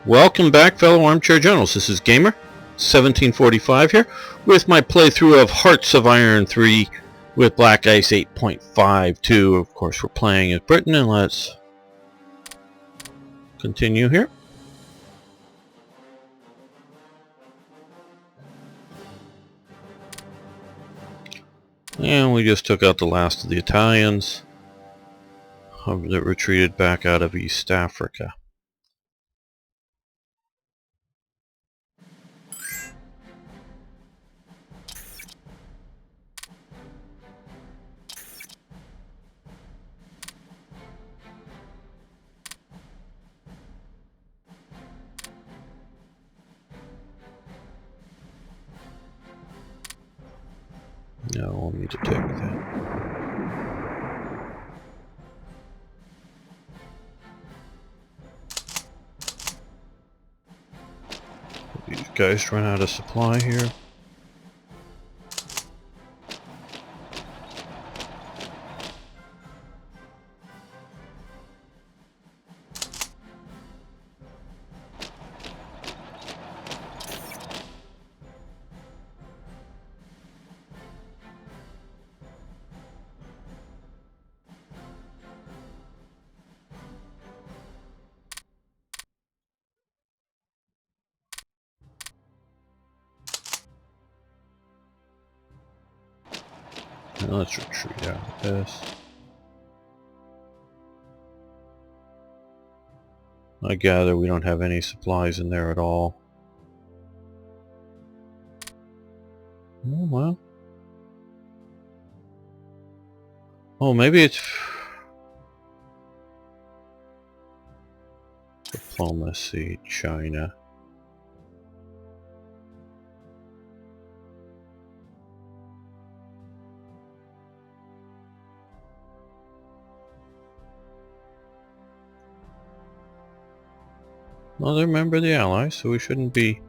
Welcome back, fellow armchair generals. This is Gamer 1745 here with my playthrough of Hearts of Iron 3 with Black Ice 8.52. Of course, we're playing as Britain, and let's continue here. And we just took out the last of the Italians that retreated back out of East Africa. No, we'll need to take that. These guys run out of supply here. Now let's retreat out of this. I gather we don't have any supplies in there at all. Oh, well. Oh, maybe it's diplomacy, China. Well, they're a member of the Allies, so we shouldn't be...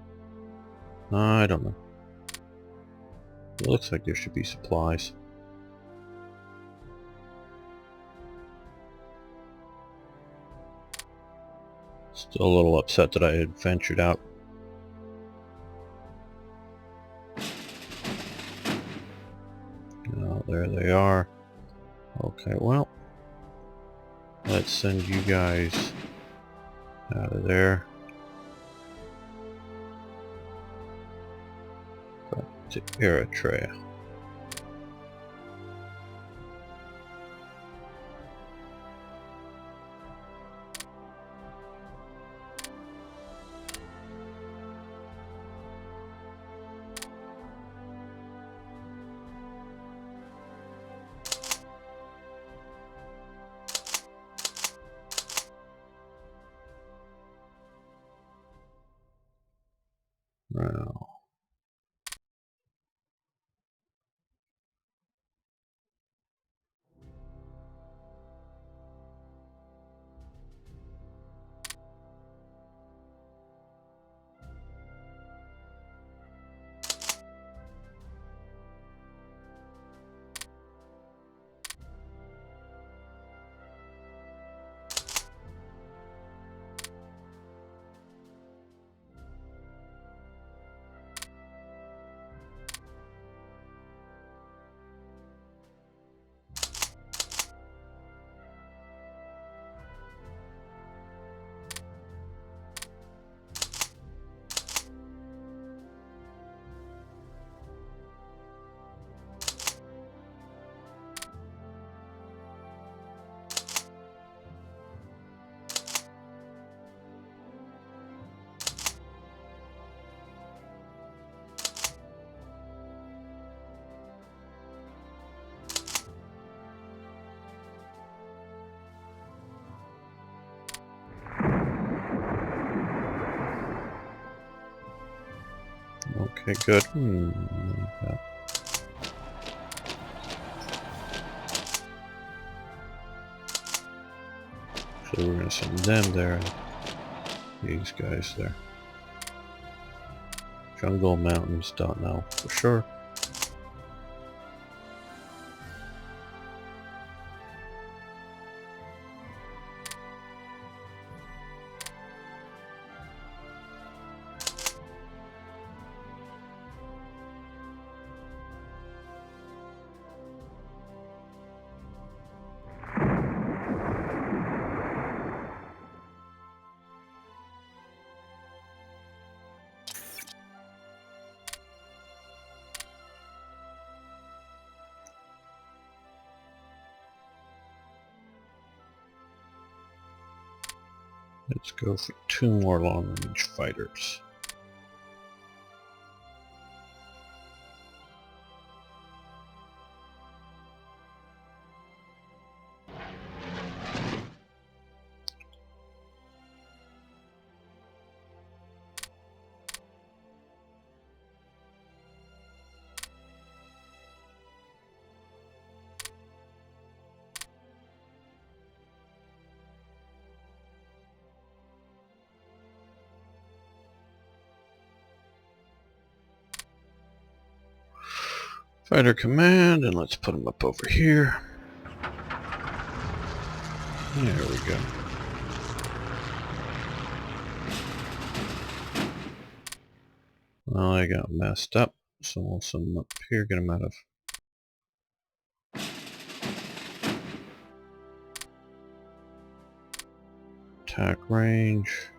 I don't know. It looks like there should be supplies. Still a little upset that I had ventured out. Oh, there they are. Okay, well, let's send you guys out of there. Back to Eritrea. Now, okay, good. Yeah. So we're going to send them there, and these guys there. Jungle Mountains, don't know for sure. Let's go for 2 more long-range fighters. Fighter command, and let's put them up over here. There we go. Well, I got messed up, so we'll send them up here, get them out of attack range.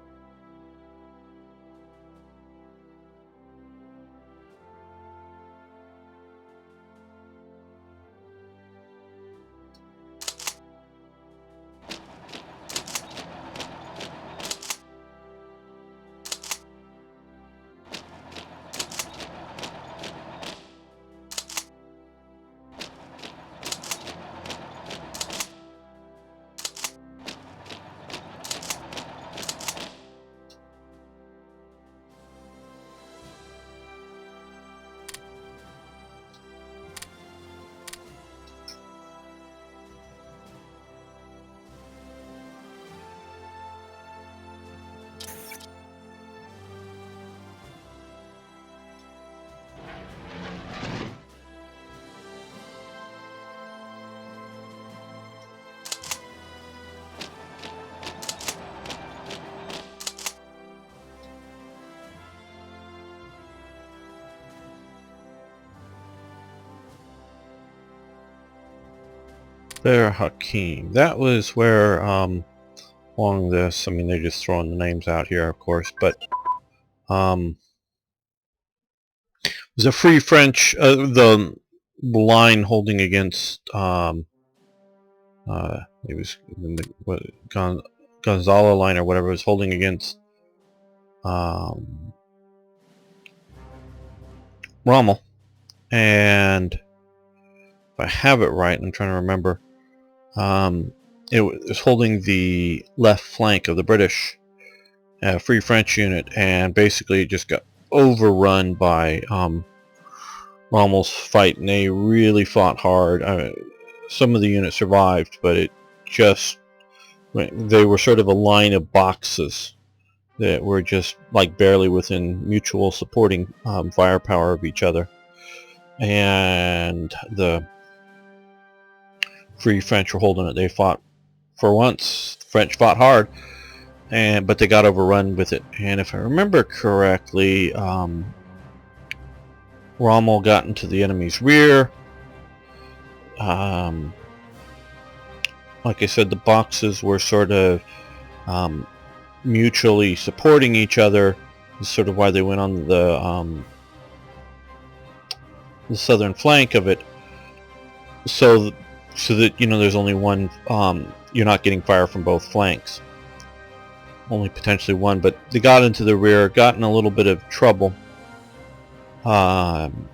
There, Hakeem. That was where, along this, I mean, they're just throwing the names out here, of course, but, there's a Free French, the line holding against, it was, Gonzalo line or whatever, was holding against, Rommel, and if I have it right, I'm trying to remember, it was holding the left flank of the British Free French unit, and basically it just got overrun by Rommel's fight, and they really fought hard. Some of the units survived, but it just, they were sort of a line of boxes that were just like barely within mutual supporting firepower of each other, and the Free French were holding it. They fought, for once, the French fought hard, but they got overrun with it. And if I remember correctly, Rommel got into the enemy's rear. Like I said, the boxes were sort of mutually supporting each other. That's sort of why they went on the southern flank of it, so that, you know, there's only one, you're not getting fire from both flanks, only potentially one. But they got into the rear, got in a little bit of trouble, and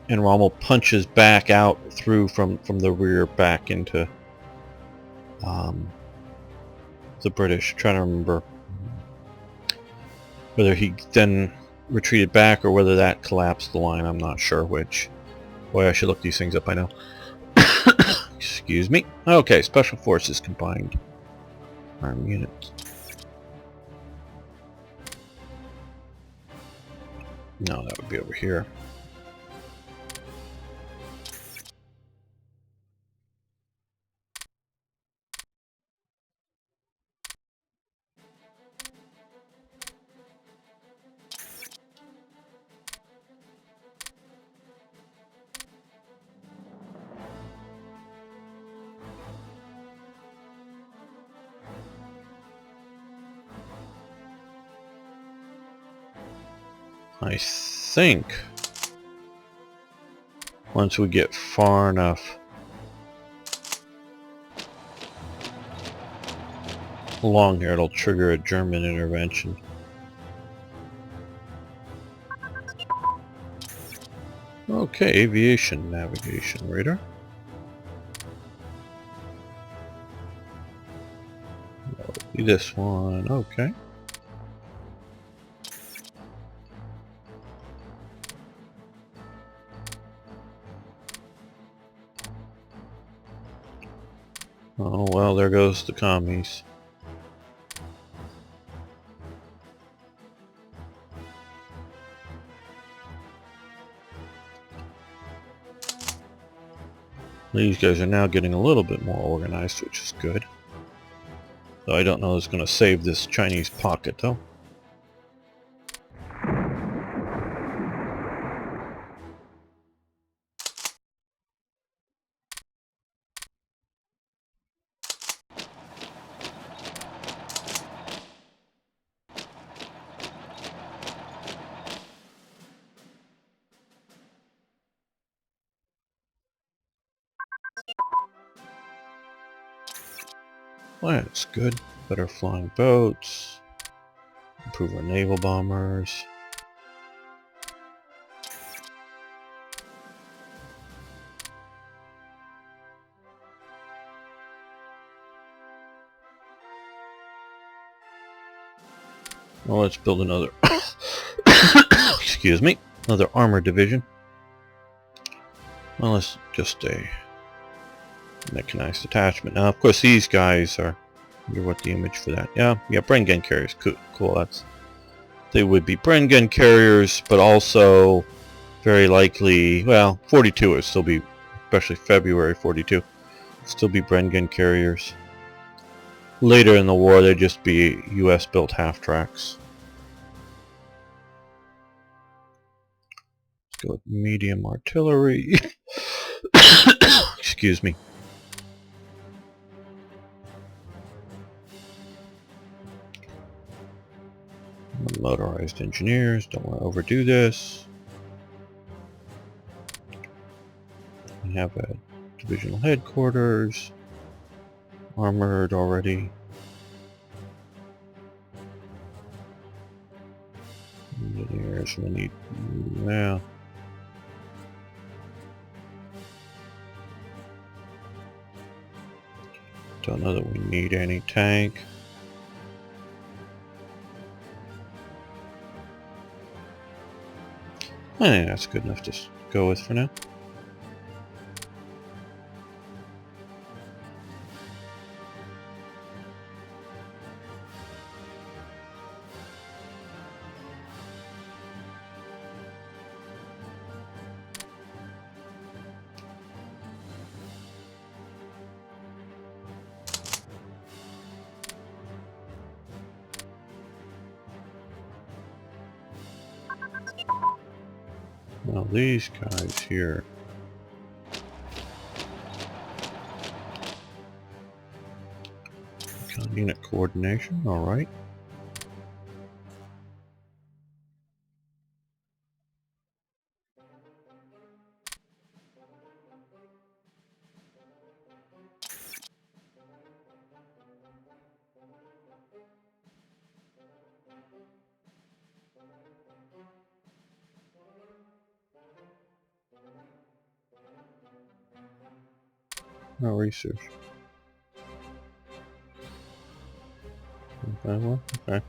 Rommel punches back out through from the rear back into the British. I'm trying to remember whether he then retreated back or whether that collapsed the line. I'm not sure which. Boy, I should look these things up, I know. Excuse me. Okay, Special Forces Combined Armed Units. No, that would be over here. I think once we get far enough along here, it'll trigger a German intervention. Okay, aviation navigation radar. This one, okay. Oh well, there goes the commies. These guys are now getting a little bit more organized, which is good. Though I don't know if it's going to save this Chinese pocket, though. Well, that's good. Better flying boats. Improve our naval bombers. Well, let's build another excuse me, another armor division. Well, it's just a mechanized detachment. Now, of course, these guys are. I wonder what the image for that? Yeah, Bren gun carriers. Cool. They would be Bren gun carriers, but also very likely. Well, 42 would still be, especially February 42, still be Bren gun carriers. Later in the war, they'd just be U.S. built half tracks. Let's go with medium artillery. Excuse me. Motorized engineers, don't want to overdo this. We have a divisional headquarters. Armored already. Engineers, we need, yeah. Don't know that we need any tank. I think that's good enough to go with for now. Now these guys here. Unit coordination, alright. No research. Okay, well, okay.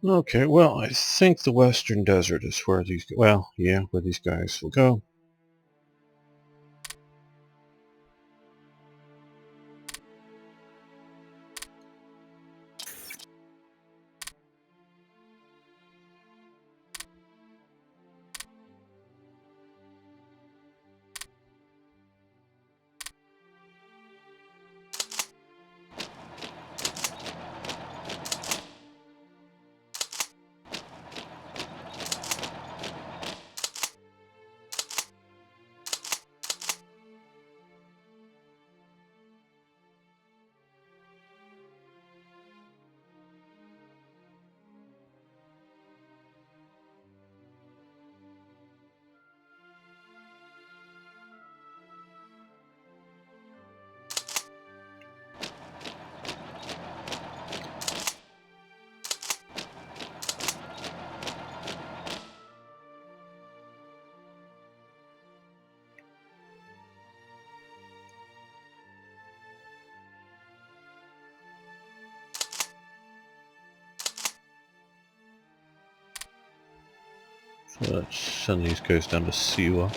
Okay, well, I think the Western Desert is where these, well, yeah, where these guys will go. So let's send these guys down to Siwa.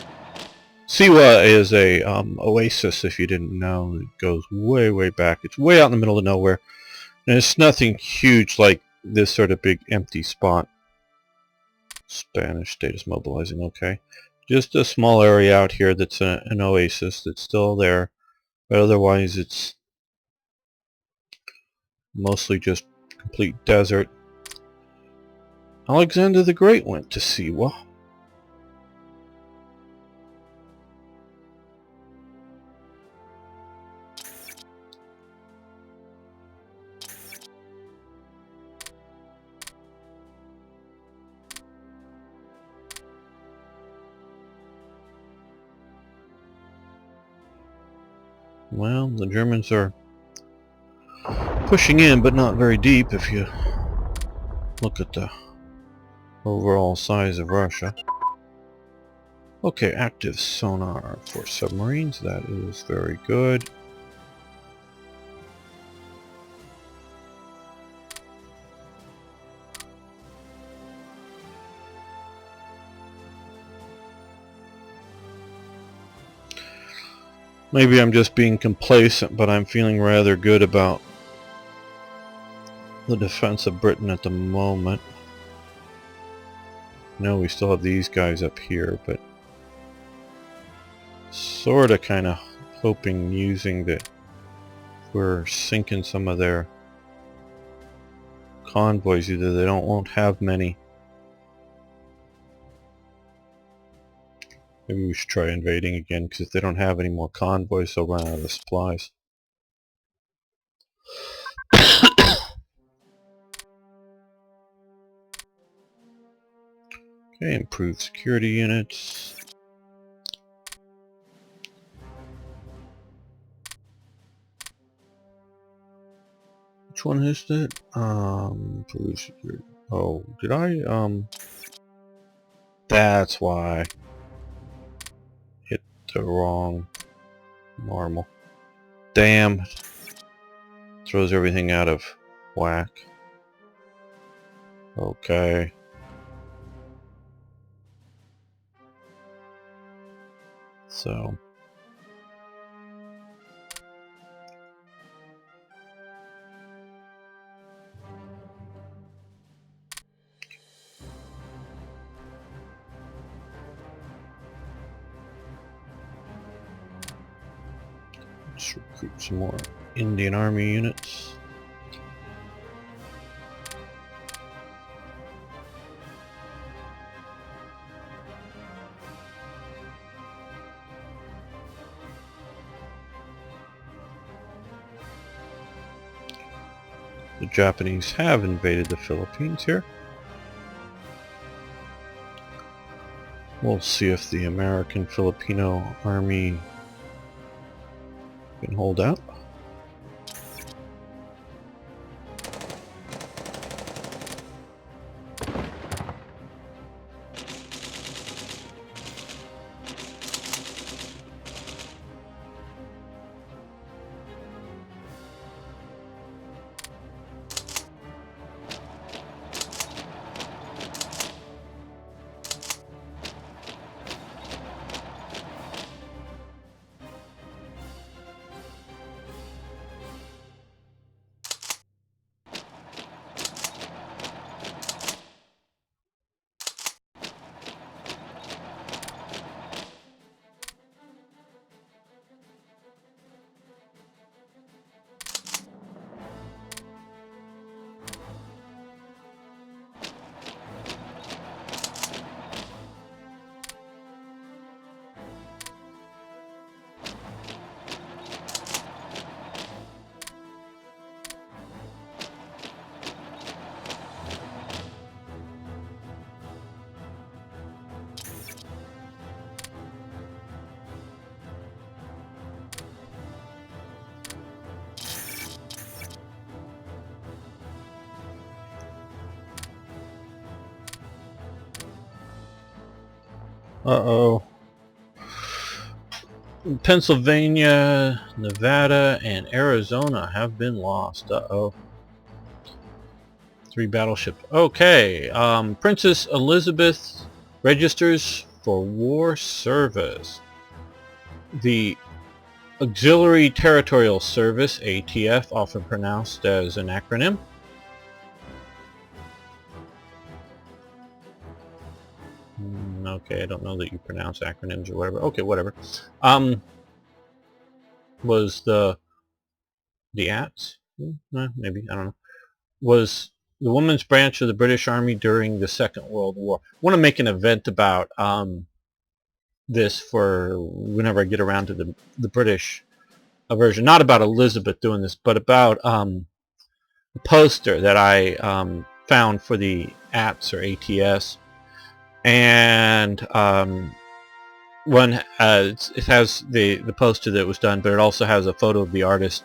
Siwa is a oasis, if you didn't know. It goes way, way back. It's way out in the middle of nowhere. And it's nothing huge like this sort of big empty spot. Spanish status mobilizing, okay. Just a small area out here that's an oasis that's still there. But otherwise it's mostly just complete desert. Alexander the Great went to Siwa. Well, the Germans are pushing in, but not very deep if you look at the overall size of Russia. Okay, active sonar for submarines. That is very good. Maybe I'm just being complacent, but I'm feeling rather good about the defense of Britain at the moment. No, we still have these guys up here, but sorta kinda hoping, using that we're sinking some of their convoys. Either they won't have many. Maybe we should try invading again, because if they don't have any more convoys, they'll run out of supplies. Okay, improved security units. Which one is that? Improved security. Oh, did I, that's why I hit the wrong normal. Damn. Throws everything out of whack. Okay. So. Let's recruit some more Indian Army units. The Japanese have invaded the Philippines here. We'll see if the American Filipino army can hold out. Uh-oh. Pennsylvania, Nevada, and Arizona have been lost. Uh-oh. 3 battleships. Okay. Princess Elizabeth registers for war service. The Auxiliary Territorial Service, ATF, often pronounced as an acronym. Okay, I don't know that you pronounce acronyms or whatever. Okay, whatever. Was the ATS? Maybe, I don't know. Was the women's branch of the British Army during the Second World War. I want to make an event about this for whenever I get around to the British version. Not about Elizabeth doing this, but about the poster that I found for the ATS or ATS. And it has the poster that was done, but it also has a photo of the artist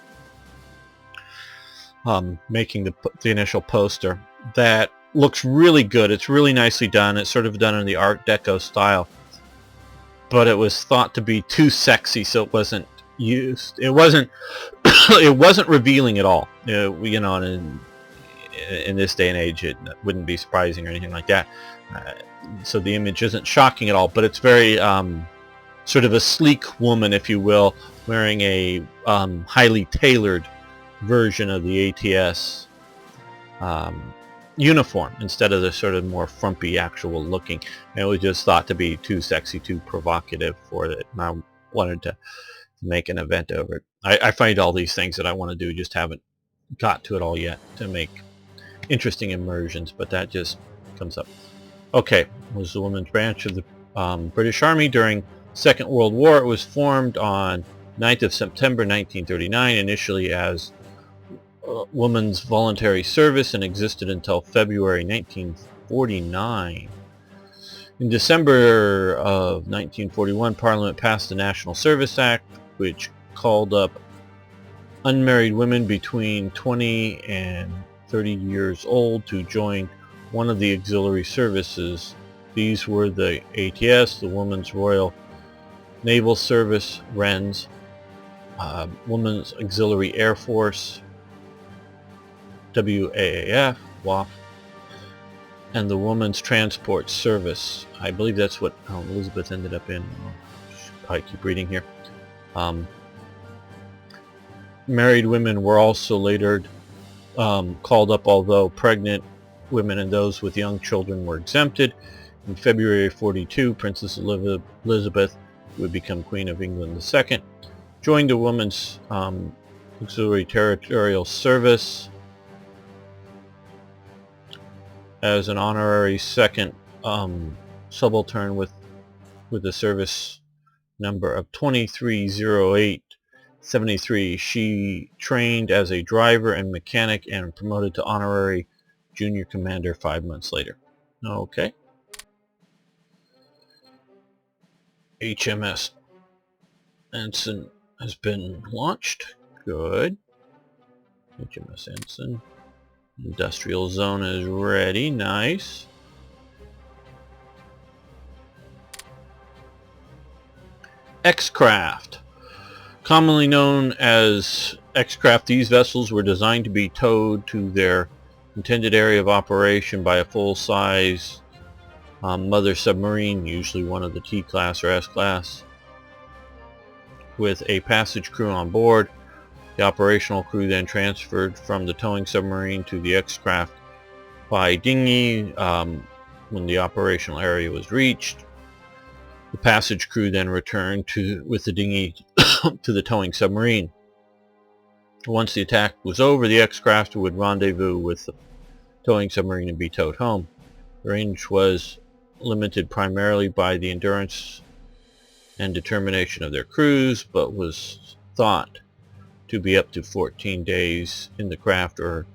making the initial poster that looks really good. It's really nicely done. It's sort of done in the Art Deco style, but it was thought to be too sexy, so it wasn't used. It wasn't it wasn't revealing at all. You know, in this day and age, it wouldn't be surprising or anything like that. So the image isn't shocking at all, but it's very sort of a sleek woman, if you will, wearing a highly tailored version of the ATS uniform instead of the sort of more frumpy actual looking. And it was just thought to be too sexy, too provocative for it, and I wanted to make an event over it. I find all these things that I want to do, just haven't got to it all yet to make interesting immersions, but that just comes up. Okay, it was the women's branch of the British Army during Second World War. It was formed on 9th of September 1939, initially as Women's Voluntary Service, and existed until February 1949. In December of 1941, Parliament passed the National Service Act, which called up unmarried women between 20 and 30 years old to join one of the auxiliary services. These were the ATS, the Women's Royal Naval Service, WRENS, Women's Auxiliary Air Force, WAAF, WAF, and the Women's Transport Service. I believe that's what Elizabeth ended up in. I'll probably keep reading here. Married women were also later called up, although pregnant women and those with young children were exempted. In February of 42, Princess Elizabeth, who would become Queen of England II, joined the Women's Auxiliary Territorial Service as an honorary second subaltern with the service number of 230873. She trained as a driver and mechanic and promoted to honorary junior commander 5 months later. Okay. HMS Ensign has been launched. Good. HMS Ensign. Industrial zone is ready. Nice. X-Craft. Commonly known as X-Craft, these vessels were designed to be towed to their intended area of operation by a full-size mother submarine, usually one of the T-class or S-class, with a passage crew on board. The operational crew then transferred from the towing submarine to the X-Craft by dinghy when the operational area was reached. The passage crew then returned with the dinghy to the towing submarine. Once the attack was over, the X-Craft would rendezvous with the towing submarine and be towed home. The range was limited primarily by the endurance and determination of their crews, but was thought to be up to 14 days in the craft, or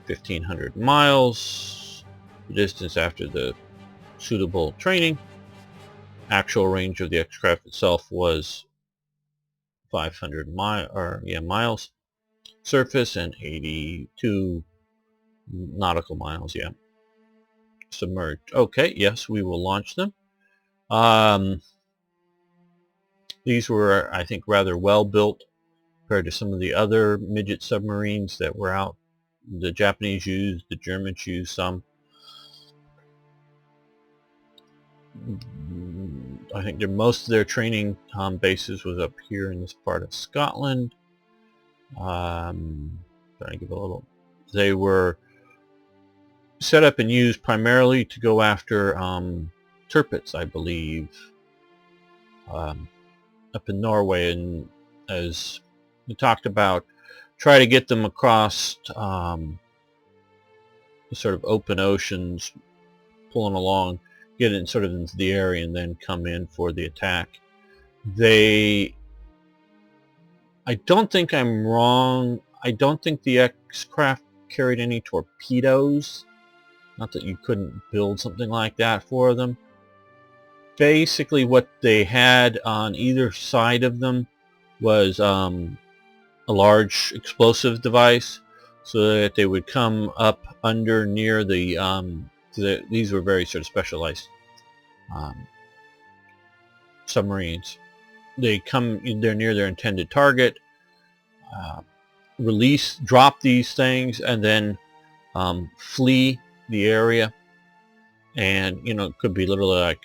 1,500 miles, the distance after the suitable training. Actual range of the X-Craft itself was 500 miles surface and 82 nautical miles, submerged. Okay, yes, we will launch them. These were, I think, rather well built compared to some of the other midget submarines that were out. The Japanese used, the Germans used some. I think most of their training bases was up here in this part of Scotland. Trying to give a little. They were set up and used primarily to go after turpits, I believe, up in Norway, and as we talked about, try to get them across the sort of open oceans, pulling along, get it sort of into the area, and then come in for the attack. I don't think I'm wrong. I don't think the X-Craft carried any torpedoes. Not that you couldn't build something like that for them. Basically what they had on either side of them was a large explosive device, so that they would come up under near these were very sort of specialized submarines. They come in there near their intended target, drop these things, and then flee the area. And it could be literally like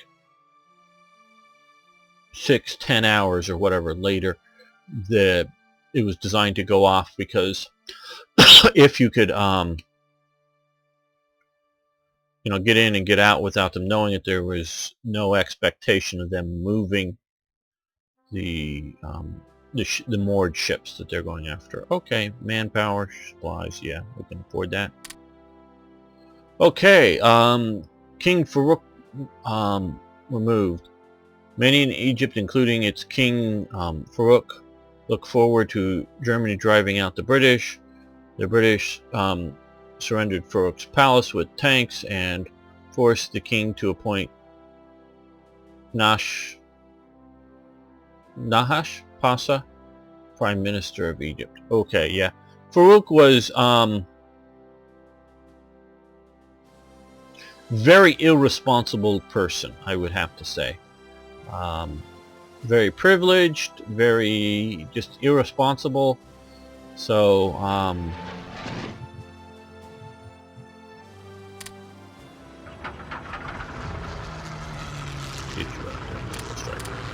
6-10 hours or whatever later. It was designed to go off, because if you could get in and get out without them knowing it, there was no expectation of them moving the moored ships that they're going after. Okay, manpower, supplies, yeah, we can afford that. Okay, King Farouk removed. Many in Egypt, including its King Farouk, look forward to Germany driving out the British. The British surrendered Farouk's palace with tanks and forced the king to appoint Nahash Pasha Prime Minister of Egypt. Okay, yeah. Farouk was very irresponsible person, I would have to say. Very privileged, very just irresponsible. So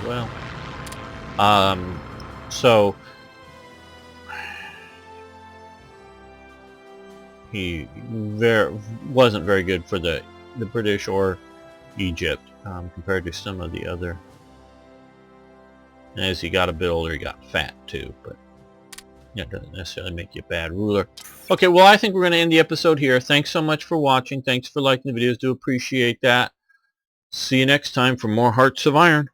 well, so he wasn't very good for the British or Egypt compared to some of the other. As he got a bit older, he got fat too, but it doesn't necessarily make you a bad ruler. Okay, well, I think we're going to end the episode here. Thanks so much for watching. Thanks for liking the videos. Do appreciate that. See you next time for more Hearts of Iron.